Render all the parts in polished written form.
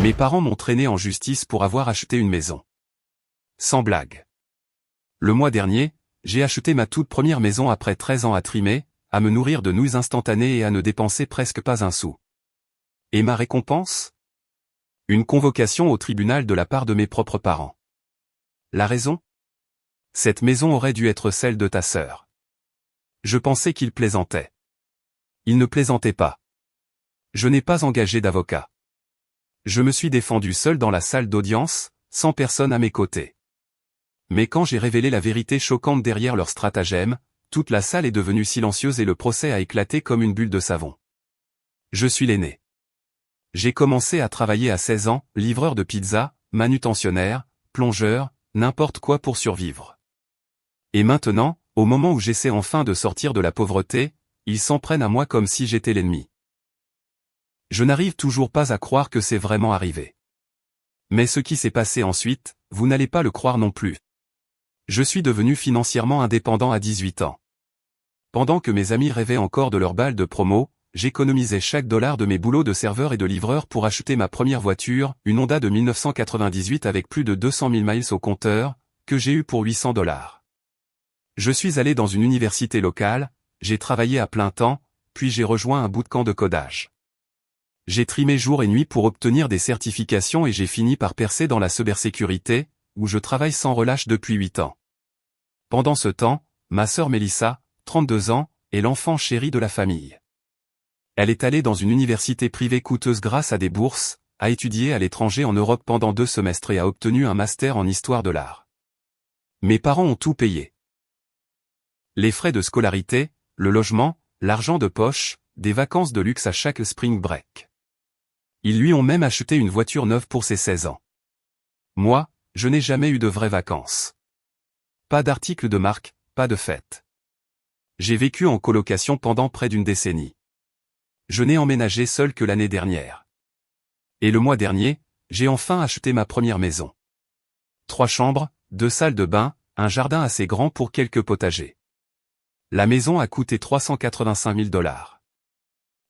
Mes parents m'ont traîné en justice pour avoir acheté une maison. Sans blague. Le mois dernier, j'ai acheté ma toute première maison après 13 ans à trimer, à me nourrir de nouilles instantanées et à ne dépenser presque pas un sou. Et ma récompense? Une convocation au tribunal de la part de mes propres parents. La raison? Cette maison aurait dû être celle de ta sœur. Je pensais qu'il plaisantait. Il ne plaisantait pas. Je n'ai pas engagé d'avocat. Je me suis défendu seul dans la salle d'audience, sans personne à mes côtés. Mais quand j'ai révélé la vérité choquante derrière leur stratagème, toute la salle est devenue silencieuse et le procès a éclaté comme une bulle de savon. Je suis l'aîné. J'ai commencé à travailler à 16 ans, livreur de pizza, manutentionnaire, plongeur, n'importe quoi pour survivre. Et maintenant, au moment où j'essaie enfin de sortir de la pauvreté, ils s'en prennent à moi comme si j'étais l'ennemi. Je n'arrive toujours pas à croire que c'est vraiment arrivé. Mais ce qui s'est passé ensuite, vous n'allez pas le croire non plus. Je suis devenu financièrement indépendant à 18 ans. Pendant que mes amis rêvaient encore de leur balle de promo, j'économisais chaque dollar de mes boulots de serveur et de livreur pour acheter ma première voiture, une Honda de 1998 avec plus de 200 000 miles au compteur, que j'ai eue pour 800 $. Je suis allé dans une université locale, j'ai travaillé à plein temps, puis j'ai rejoint un bootcamp de codage. J'ai trimé jour et nuit pour obtenir des certifications et j'ai fini par percer dans la cybersécurité, où je travaille sans relâche depuis 8 ans. Pendant ce temps, ma sœur Mélissa, 32 ans, est l'enfant chéri de la famille. Elle est allée dans une université privée coûteuse grâce à des bourses, a étudié à l'étranger en Europe pendant 2 semestres et a obtenu un master en histoire de l'art. Mes parents ont tout payé. Les frais de scolarité, le logement, l'argent de poche, des vacances de luxe à chaque spring break. Ils lui ont même acheté une voiture neuve pour ses 16 ans. Moi, je n'ai jamais eu de vraies vacances. Pas d'article de marque, pas de fête. J'ai vécu en colocation pendant près d'une décennie. Je n'ai emménagé seul que l'année dernière. Et le mois dernier, j'ai enfin acheté ma première maison. 3 chambres, 2 salles de bain, un jardin assez grand pour quelques potagers. La maison a coûté 385 000 $.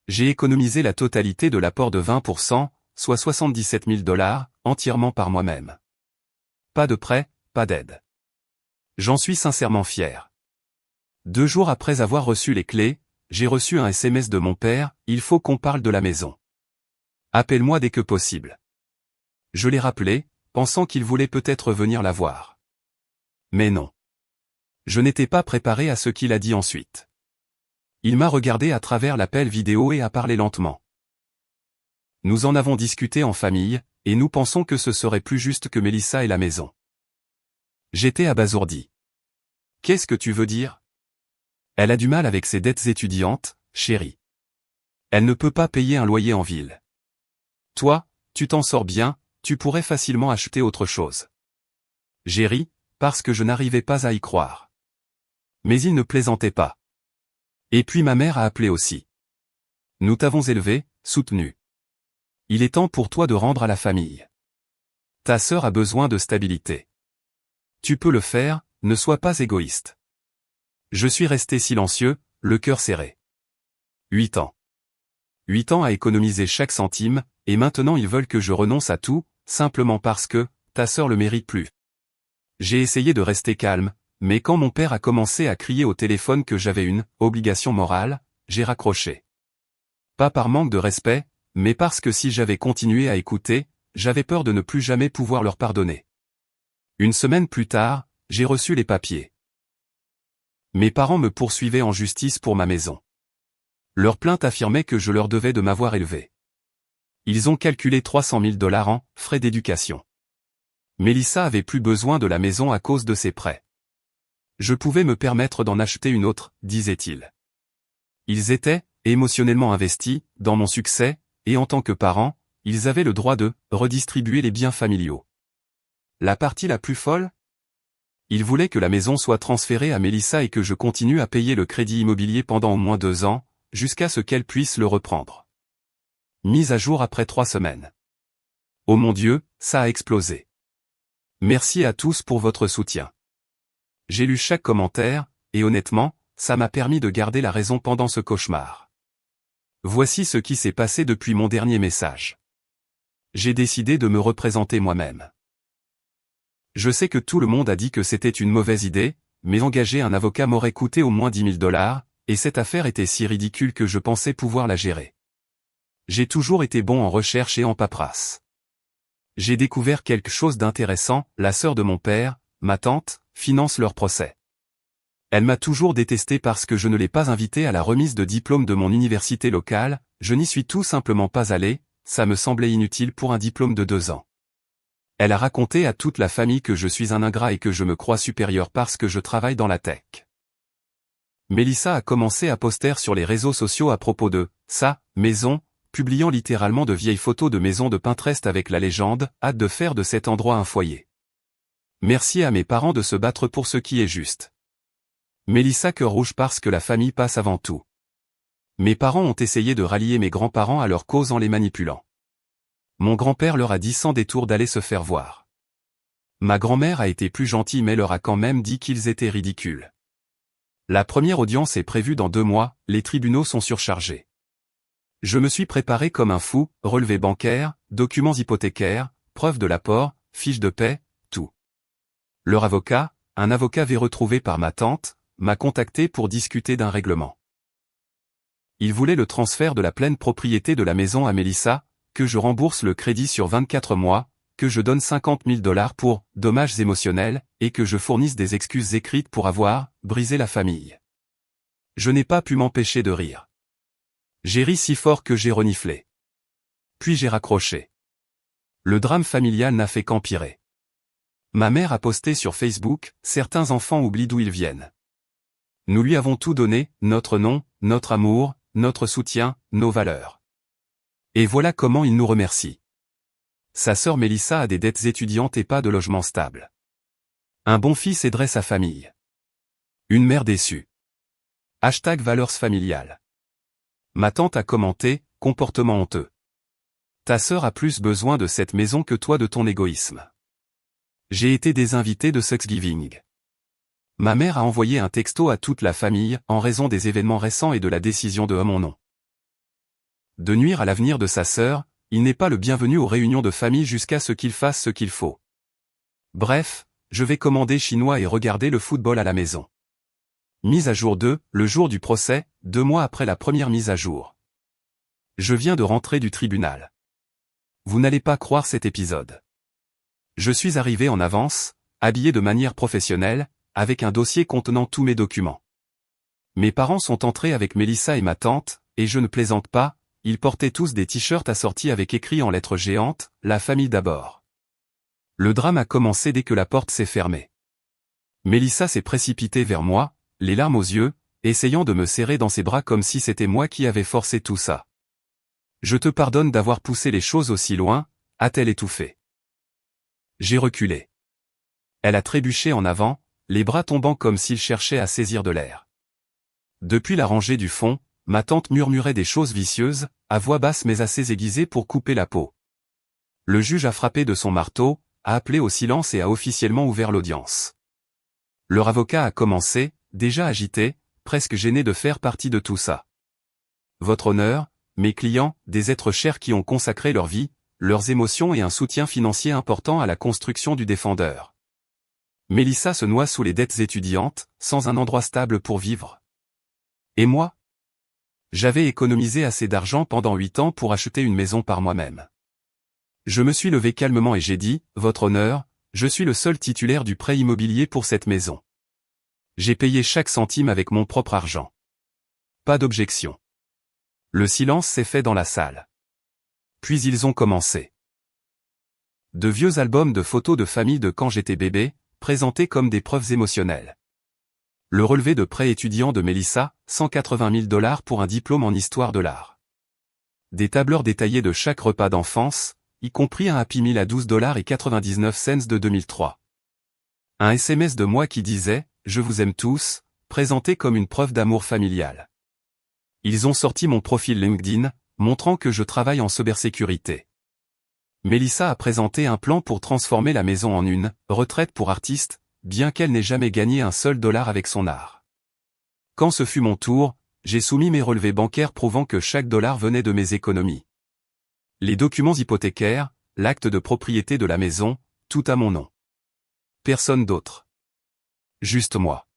J'ai économisé la totalité de l'apport de 20%, soit 77 000 $, entièrement par moi-même. Pas de prêt, pas d'aide. J'en suis sincèrement fier. 2 jours après avoir reçu les clés, j'ai reçu un SMS de mon père, il faut qu'on parle de la maison. Appelle-moi dès que possible. Je l'ai rappelé, pensant qu'il voulait peut-être venir la voir. Mais non. Je n'étais pas préparé à ce qu'il a dit ensuite. Il m'a regardé à travers l'appel vidéo et a parlé lentement. Nous en avons discuté en famille, et nous pensons que ce serait plus juste que Mélissa ait la maison. J'étais abasourdi. Qu'est-ce que tu veux dire? Elle a du mal avec ses dettes étudiantes, chérie. Elle ne peut pas payer un loyer en ville. Toi, tu t'en sors bien, tu pourrais facilement acheter autre chose. J'ai ri, parce que je n'arrivais pas à y croire. Mais il ne plaisantait pas. Et puis ma mère a appelé aussi. Nous t'avons élevé, soutenu. Il est temps pour toi de rendre à la famille. Ta sœur a besoin de stabilité. Tu peux le faire, ne sois pas égoïste. Je suis resté silencieux, le cœur serré. 8 ans. 8 ans à économiser chaque centime, et maintenant ils veulent que je renonce à tout, simplement parce que, ta sœur le mérite plus. J'ai essayé de rester calme, mais quand mon père a commencé à crier au téléphone que j'avais une obligation morale, j'ai raccroché. Pas par manque de respect, mais parce que si j'avais continué à écouter, j'avais peur de ne plus jamais pouvoir leur pardonner. Une semaine plus tard, j'ai reçu les papiers. Mes parents me poursuivaient en justice pour ma maison. Leur plainte affirmait que je leur devais de m'avoir élevé. Ils ont calculé 300 000 $ en frais d'éducation. Mélissa avait plus besoin de la maison à cause de ses prêts. Je pouvais me permettre d'en acheter une autre, disait-il. Ils étaient, émotionnellement investis, dans mon succès, et en tant que parents, ils avaient le droit de redistribuer les biens familiaux. La partie la plus folle? Ils voulaient que la maison soit transférée à Mélissa et que je continue à payer le crédit immobilier pendant au moins 2 ans, jusqu'à ce qu'elle puisse le reprendre. Mise à jour après 3 semaines. Oh mon Dieu, ça a explosé. Merci à tous pour votre soutien. J'ai lu chaque commentaire, et honnêtement, ça m'a permis de garder la raison pendant ce cauchemar. Voici ce qui s'est passé depuis mon dernier message. J'ai décidé de me représenter moi-même. Je sais que tout le monde a dit que c'était une mauvaise idée, mais engager un avocat m'aurait coûté au moins 10 000 $, et cette affaire était si ridicule que je pensais pouvoir la gérer. J'ai toujours été bon en recherche et en paperasse. J'ai découvert quelque chose d'intéressant, la sœur de mon père, ma tante, finance leur procès. Elle m'a toujours détesté parce que je ne l'ai pas invitée à la remise de diplôme de mon université locale, je n'y suis tout simplement pas allé, ça me semblait inutile pour un diplôme de 2 ans. Elle a raconté à toute la famille que je suis un ingrat et que je me crois supérieur parce que je travaille dans la tech. Mélissa a commencé à poster sur les réseaux sociaux à propos de sa maison, publiant littéralement de vieilles photos de maisons de Pinterest avec la légende « Hâte de faire de cet endroit un foyer ». Merci à mes parents de se battre pour ce qui est juste. Mélissa cœur rouge parce que la famille passe avant tout. Mes parents ont essayé de rallier mes grands-parents à leur cause en les manipulant. Mon grand-père leur a dit sans détour d'aller se faire voir. Ma grand-mère a été plus gentille mais leur a quand même dit qu'ils étaient ridicules. La première audience est prévue dans 2 mois, les tribunaux sont surchargés. Je me suis préparé comme un fou, relevés bancaires, documents hypothécaires, preuves de l'apport, fiches de paie, tout. Leur avocat, un avocat retrouvé par ma tante, m'a contacté pour discuter d'un règlement. Il voulait le transfert de la pleine propriété de la maison à Mélissa, que je rembourse le crédit sur 24 mois, que je donne 50 000 $ pour dommages émotionnels, et que je fournisse des excuses écrites pour avoir brisé la famille. Je n'ai pas pu m'empêcher de rire. J'ai ri si fort que j'ai reniflé. Puis j'ai raccroché. Le drame familial n'a fait qu'empirer. Ma mère a posté sur Facebook, certains enfants oublient d'où ils viennent. Nous lui avons tout donné, notre nom, notre amour, notre soutien, nos valeurs. Et voilà comment il nous remercie. Sa sœur Mélissa a des dettes étudiantes et pas de logement stable. Un bon fils aiderait sa famille. Une mère déçue. #valeurs familiales. Ma tante a commenté, comportement honteux. Ta sœur a plus besoin de cette maison que toi de ton égoïsme. J'ai été désinvité de Thanksgiving. Ma mère a envoyé un texto à toute la famille en raison des événements récents et de la décision de mon nom. De nuire à l'avenir de sa sœur, il n'est pas le bienvenu aux réunions de famille jusqu'à ce qu'il fasse ce qu'il faut. Bref, je vais commander chinois et regarder le football à la maison. Mise à jour 2, le jour du procès, 2 mois après la première mise à jour. Je viens de rentrer du tribunal. Vous n'allez pas croire cet épisode. Je suis arrivé en avance, habillé de manière professionnelle, avec un dossier contenant tous mes documents. Mes parents sont entrés avec Mélissa et ma tante, et je ne plaisante pas, ils portaient tous des t-shirts assortis avec écrit en lettres géantes, « La famille d'abord ». Le drame a commencé dès que la porte s'est fermée. Mélissa s'est précipitée vers moi, les larmes aux yeux, essayant de me serrer dans ses bras comme si c'était moi qui avais forcé tout ça. « Je te pardonne d'avoir poussé les choses aussi loin », a-t-elle étouffé. J'ai reculé. Elle a trébuché en avant, les bras tombant comme s'il cherchait à saisir de l'air. Depuis la rangée du fond, ma tante murmurait des choses vicieuses, à voix basse mais assez aiguisée pour couper la peau. Le juge a frappé de son marteau, a appelé au silence et a officiellement ouvert l'audience. Leur avocat a commencé, déjà agité, presque gêné de faire partie de tout ça. Votre honneur, mes clients, des êtres chers qui ont consacré leur vie, leurs émotions et un soutien financier important à la construction du défendeur. Mélissa se noie sous les dettes étudiantes, sans un endroit stable pour vivre. Et moi ? J'avais économisé assez d'argent pendant 8 ans pour acheter une maison par moi-même. Je me suis levé calmement et j'ai dit, votre honneur, je suis le seul titulaire du prêt immobilier pour cette maison. J'ai payé chaque centime avec mon propre argent. Pas d'objection. Le silence s'est fait dans la salle. Puis ils ont commencé. De vieux albums de photos de famille de quand j'étais bébé, présentés comme des preuves émotionnelles. Le relevé de prêt étudiant de Mélissa, 180 000 $ pour un diplôme en histoire de l'art. Des tableurs détaillés de chaque repas d'enfance, y compris un Happy Meal à 12,99 $ de 2003. Un SMS de moi qui disait « Je vous aime tous », présenté comme une preuve d'amour familial. Ils ont sorti mon profil LinkedIn, montrant que je travaille en cybersécurité. Mélissa a présenté un plan pour transformer la maison en une retraite pour artistes, bien qu'elle n'ait jamais gagné un seul dollar avec son art. Quand ce fut mon tour, j'ai soumis mes relevés bancaires prouvant que chaque dollar venait de mes économies. Les documents hypothécaires, l'acte de propriété de la maison, tout à mon nom. Personne d'autre. Juste moi.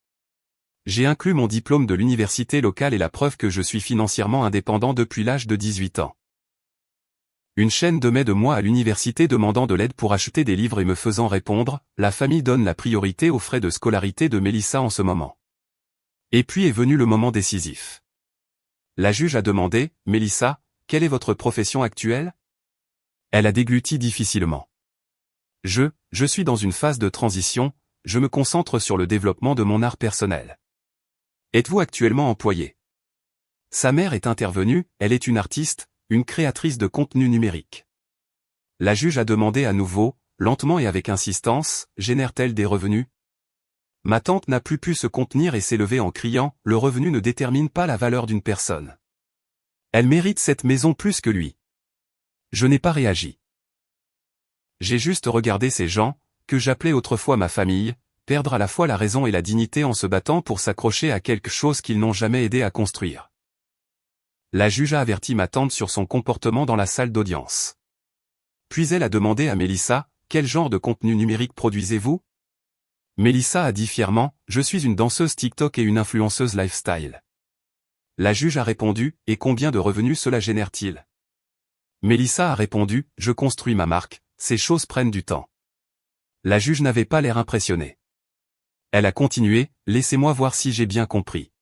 J'ai inclus mon diplôme de l'université locale et la preuve que je suis financièrement indépendant depuis l'âge de 18 ans. Une chaîne de mai de moi à l'université demandant de l'aide pour acheter des livres et me faisant répondre, la famille donne la priorité aux frais de scolarité de Mélissa en ce moment. Et puis est venu le moment décisif. La juge a demandé, Mélissa, quelle est votre profession actuelle? Elle a dégluti difficilement. Je suis dans une phase de transition, je me concentre sur le développement de mon art personnel. Êtes-vous actuellement employé? Sa mère est intervenue, elle est une artiste, une créatrice de contenu numérique. La juge a demandé à nouveau, lentement et avec insistance, génère-t-elle des revenus? Ma tante n'a plus pu se contenir et s'est levée en criant, le revenu ne détermine pas la valeur d'une personne. Elle mérite cette maison plus que lui. Je n'ai pas réagi. J'ai juste regardé ces gens, que j'appelais autrefois ma famille, perdre à la fois la raison et la dignité en se battant pour s'accrocher à quelque chose qu'ils n'ont jamais aidé à construire. La juge a averti ma tante sur son comportement dans la salle d'audience. Puis elle a demandé à Mélissa, quel genre de contenu numérique produisez-vous? Mélissa a dit fièrement, je suis une danseuse TikTok et une influenceuse lifestyle. La juge a répondu, et combien de revenus cela génère-t-il? Mélissa a répondu, je construis ma marque, ces choses prennent du temps. La juge n'avait pas l'air impressionnée. Elle a continué, laissez-moi voir si j'ai bien compris.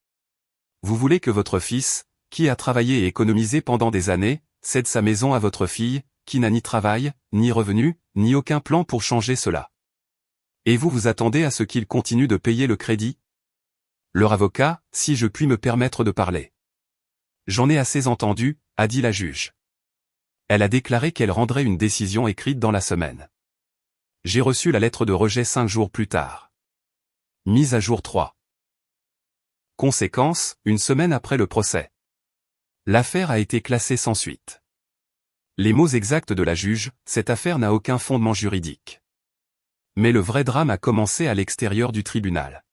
Vous voulez que votre fils, qui a travaillé et économisé pendant des années, cède sa maison à votre fille, qui n'a ni travail, ni revenu, ni aucun plan pour changer cela. Et vous vous attendez à ce qu'il continue de payer le crédit? Leur avocat, si je puis me permettre de parler. J'en ai assez entendu, a dit la juge. Elle a déclaré qu'elle rendrait une décision écrite dans la semaine. J'ai reçu la lettre de rejet 5 jours plus tard. Mise à jour 3. Conséquence, une semaine après le procès. L'affaire a été classée sans suite. Les mots exacts de la juge, cette affaire n'a aucun fondement juridique. Mais le vrai drame a commencé à l'extérieur du tribunal.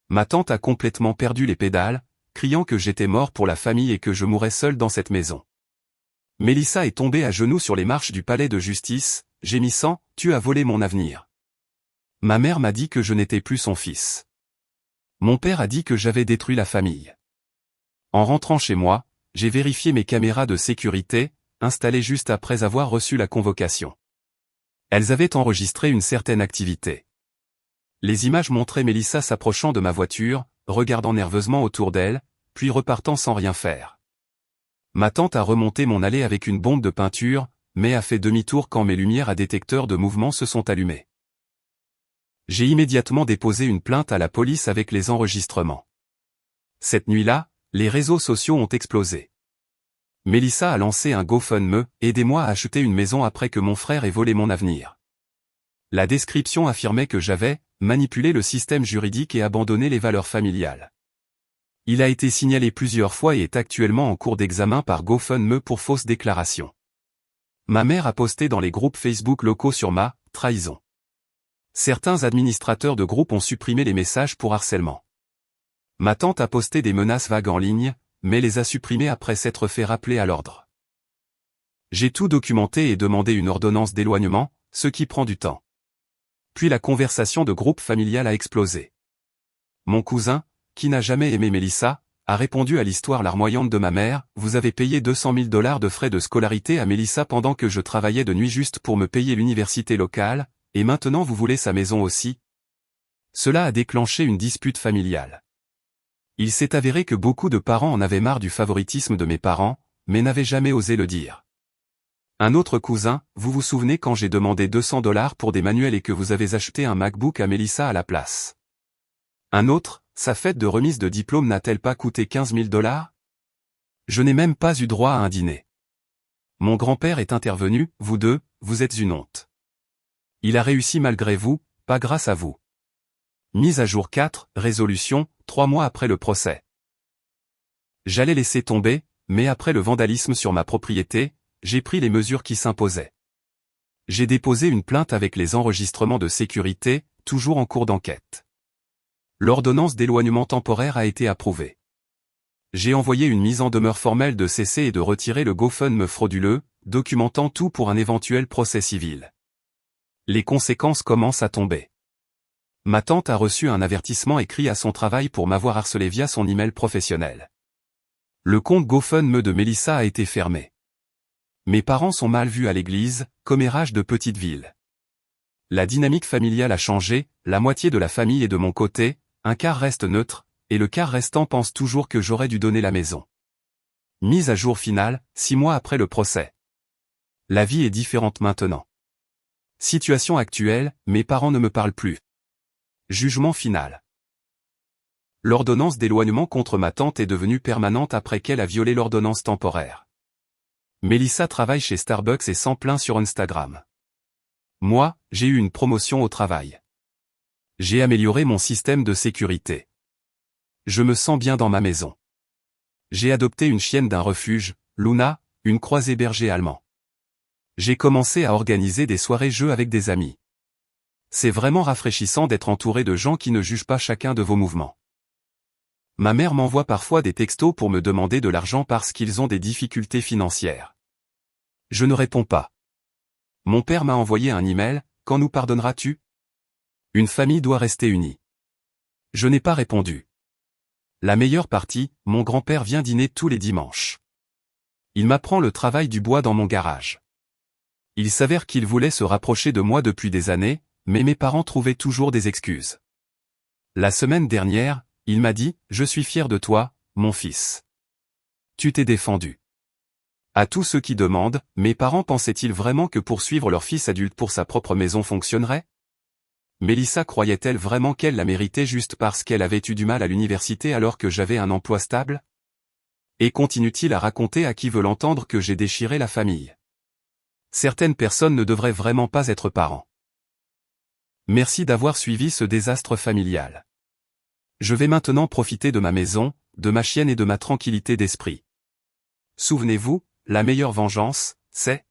Ma tante a complètement perdu les pédales, criant que j'étais mort pour la famille et que je mourrais seul dans cette maison. Mélissa est tombée à genoux sur les marches du palais de justice, gémissant, tu as volé mon avenir. Ma mère m'a dit que je n'étais plus son fils. Mon père a dit que j'avais détruit la famille. En rentrant chez moi, j'ai vérifié mes caméras de sécurité, installées juste après avoir reçu la convocation. Elles avaient enregistré une certaine activité. Les images montraient Mélissa s'approchant de ma voiture, regardant nerveusement autour d'elle, puis repartant sans rien faire. Ma tante a remonté mon allée avec une bombe de peinture, mais a fait demi-tour quand mes lumières à détecteur de mouvement se sont allumées. J'ai immédiatement déposé une plainte à la police avec les enregistrements. Cette nuit-là, les réseaux sociaux ont explosé. Mélissa a lancé un GoFundMe, aidez-moi à acheter une maison après que mon frère ait volé mon avenir. La description affirmait que j'avais manipulé le système juridique et abandonné les valeurs familiales. Il a été signalé plusieurs fois et est actuellement en cours d'examen par GoFundMe pour fausse déclaration. Ma mère a posté dans les groupes Facebook locaux sur ma trahison. Certains administrateurs de groupes ont supprimé les messages pour harcèlement. Ma tante a posté des menaces vagues en ligne, mais les a supprimées après s'être fait rappeler à l'ordre. J'ai tout documenté et demandé une ordonnance d'éloignement, ce qui prend du temps. Puis la conversation de groupe familial a explosé. Mon cousin, qui n'a jamais aimé Mélissa, a répondu à l'histoire larmoyante de ma mère, vous avez payé 200 000 $ de frais de scolarité à Mélissa pendant que je travaillais de nuit juste pour me payer l'université locale, et maintenant vous voulez sa maison aussi? Cela a déclenché une dispute familiale. Il s'est avéré que beaucoup de parents en avaient marre du favoritisme de mes parents, mais n'avaient jamais osé le dire. Un autre cousin, vous vous souvenez quand j'ai demandé 200 $ pour des manuels et que vous avez acheté un MacBook à Mélissa à la place? Un autre, sa fête de remise de diplôme n'a-t-elle pas coûté 15 000 $? Je n'ai même pas eu droit à un dîner. Mon grand-père est intervenu, vous deux, vous êtes une honte. Il a réussi malgré vous, pas grâce à vous. Mise à jour 4, résolution, 3 mois après le procès. J'allais laisser tomber, mais après le vandalisme sur ma propriété, j'ai pris les mesures qui s'imposaient. J'ai déposé une plainte avec les enregistrements de sécurité, toujours en cours d'enquête. L'ordonnance d'éloignement temporaire a été approuvée. J'ai envoyé une mise en demeure formelle de cesser et de retirer le GoFundMe frauduleux, documentant tout pour un éventuel procès civil. Les conséquences commencent à tomber. Ma tante a reçu un avertissement écrit à son travail pour m'avoir harcelé via son email professionnel. Le compte GoFundMe de Mélissa a été fermé. Mes parents sont mal vus à l'église, commérage de petite ville. La dynamique familiale a changé, la moitié de la famille est de mon côté, un quart reste neutre, et le quart restant pense toujours que j'aurais dû donner la maison. Mise à jour finale, 6 mois après le procès. La vie est différente maintenant. Situation actuelle, mes parents ne me parlent plus. Jugement final. L'ordonnance d'éloignement contre ma tante est devenue permanente après qu'elle a violé l'ordonnance temporaire. Mélissa travaille chez Starbucks et s'en plaint sur Instagram. Moi, j'ai eu une promotion au travail. J'ai amélioré mon système de sécurité. Je me sens bien dans ma maison. J'ai adopté une chienne d'un refuge, Luna, une croisée berger allemand. J'ai commencé à organiser des soirées jeux avec des amis. C'est vraiment rafraîchissant d'être entouré de gens qui ne jugent pas chacun de vos mouvements. Ma mère m'envoie parfois des textos pour me demander de l'argent parce qu'ils ont des difficultés financières. Je ne réponds pas. Mon père m'a envoyé un email, quand nous pardonneras-tu ? Une famille doit rester unie. Je n'ai pas répondu. La meilleure partie, mon grand-père vient dîner tous les dimanches. Il m'apprend le travail du bois dans mon garage. Il s'avère qu'il voulait se rapprocher de moi depuis des années, mais mes parents trouvaient toujours des excuses. La semaine dernière, il m'a dit « Je suis fier de toi, mon fils. Tu t'es défendu. » À tous ceux qui demandent, mes parents pensaient-ils vraiment que poursuivre leur fils adulte pour sa propre maison fonctionnerait ? Mélissa croyait-elle vraiment qu'elle la méritait juste parce qu'elle avait eu du mal à l'université alors que j'avais un emploi stable ? Et continue-t-il à raconter à qui veut l'entendre que j'ai déchiré la famille ? Certaines personnes ne devraient vraiment pas être parents. Merci d'avoir suivi ce désastre familial. Je vais maintenant profiter de ma maison, de ma chienne et de ma tranquillité d'esprit. Souvenez-vous, la meilleure vengeance, c'est